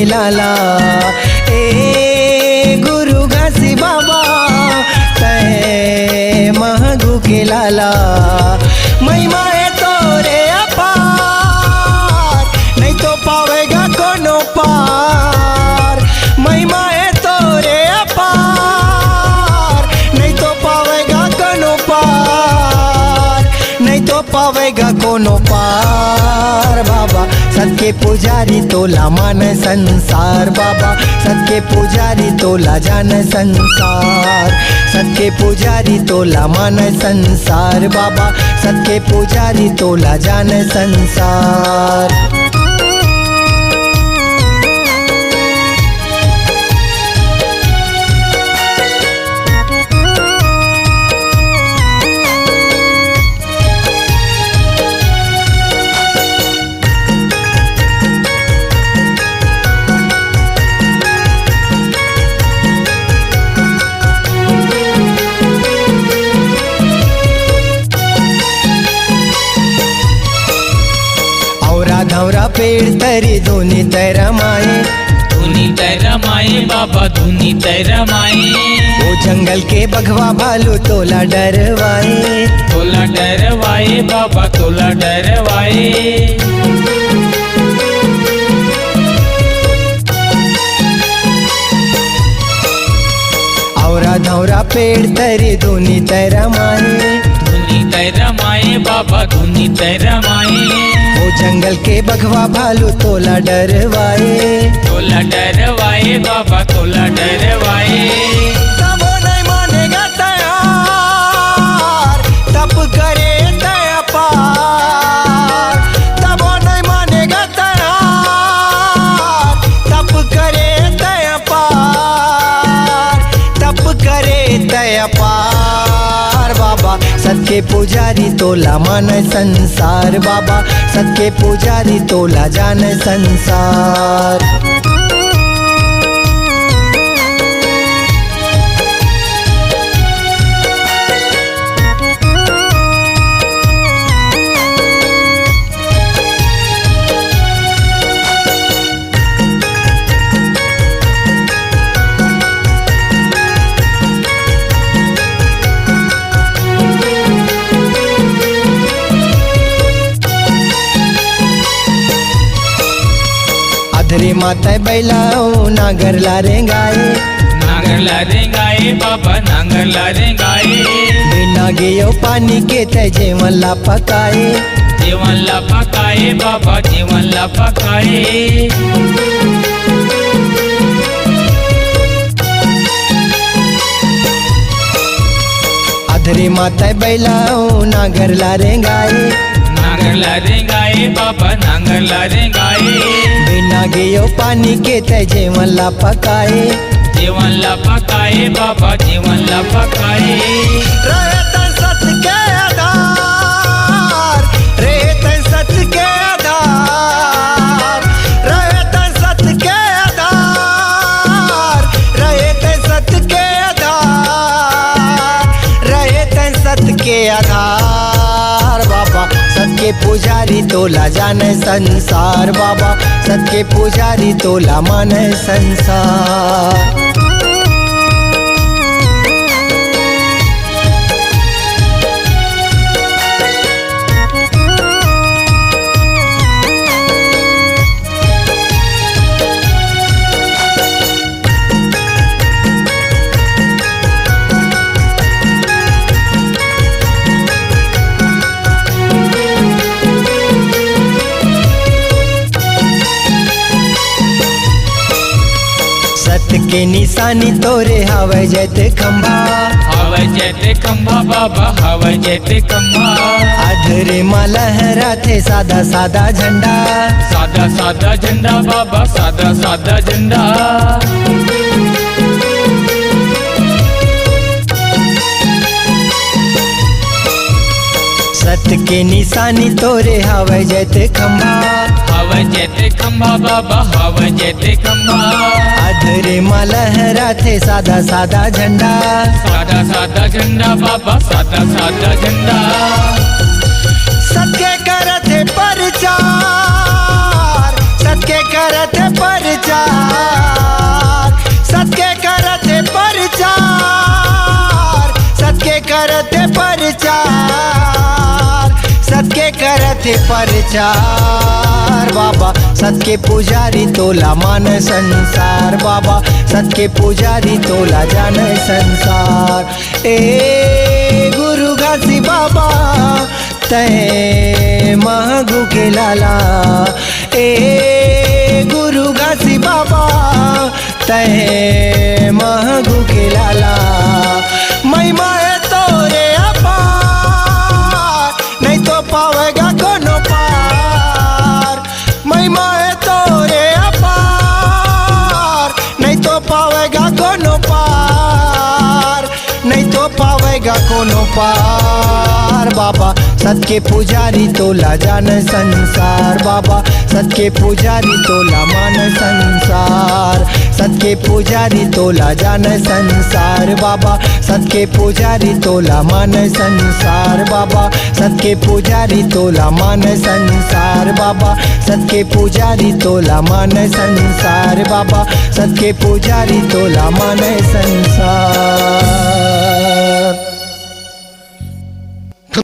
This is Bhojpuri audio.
के लाला। ए गुरु घासी बाबा तय महगू के लाला। महिमा है तोरे अपार नहीं तो पावेगा कोनो पार। महिमा है तोरे अपार नहीं तो पावेगा कोनो पार। नहीं तो पावेगा कोनो पार। बाबा सत्य पुजारी तोला मान संसार। बाबा सत्य पुजारी तोला जान संसार। सत्य पुजारी तोला मान संसार। बाबा सत्य पुजारी तोला जान संसार। धौरा पेड़ तरी धुनी तैरमाए। धुनी तैरमाए बाबा धुनी तैरमाए। वो जंगल के बघवा भालू तोला डरवाए। तोला डरवाए बाबा तोला डरवाए। औरा धौरा पेड़ तरी धुनी तैरमाए। धुनी तैरमाए बाबा धुनी तैरमाए। वो जंगल के बघवा भालू तोला डरवाए। तोला डरवाए बाबा तोला डरवाए। तब नहीं मानेगा तैयार तब करे दया पार। तब नहीं मानेगा तैयार तब करे दया पार। तब करे दया पार। बाबा सत्य पुजारी तोला मान संसार। बाबा सत्य पुजारी तोला जान संसार। अधरे माता बैलाओ नागर लारे गाए। नागर लारे गाए बाबा नागर लारे गाए। बिना गेयो पानी के तय जेवन ला पकाए। जीवन ला पकाए बाबा जीवन ला पकाए। अधरे माता बैलाओ नागर लारे गाए। नागर लारे गाए बाबा नागर लारे गाए। बिना गेयो पानी के तय जेवन ला पकाए। जीवन ला पकाए बाबा जीवन ला पकाए। रहत सत्य के आधार। रहत सत्य के आधार। रहत सत्य के आधार। रहत सत्य के आधार। रहत सत्य के आधार। बाबा सत्य पुजारी तोला जाने संसार। बाबा सत्य पुजारी तोला माने संसार। सत्य के निशानी तोरे हवे जैते खंभा। हवे जैते खंभा बाबा हवे जैते खंभा। अधरे माँ लहराते सादा सादा झंडा। सादा सादा झंडा बाबा सादा सादा झंडा। सत्य के निशानी तोरे हवे जैते खंभा। हवे जैते खंभा बाबा हवे जैते खंभा। अधरे माँ लहराते सादा सादा झंडा। सादा सादा झंडा बाबा सादा सादा झंडा। सत्य करते प्रचार। सत्य करते प्रचार। करत प्रचार बाबा सत के पुजारी तोला मान संसार बाबा सत के पुजारी तोला जान संसार। ए गुरु घासी बाबा तय महगू के लाला, ए गुरु घासी बाबा तय महगू के लाला। महिमा है तोरे अपार नहीं तो पावेगा कोनो पार, महिमा है तोरे अपार नहीं तो पावेगा कोनो पार, नहीं तो पावेगा कोनो पार बाबा सत के पुजारी तोला जान संसार बाबा सत के पुजारी तोला मान संसार, सत के पुजारी तोला जान संसार बाबा सत के पुजारी तोला मान संसार बाबा सत के पुजारी तोला मान संसार बाबा सत के पुजारी तोला मान संसार बाबा सत के पुजारी तोला मान संसार।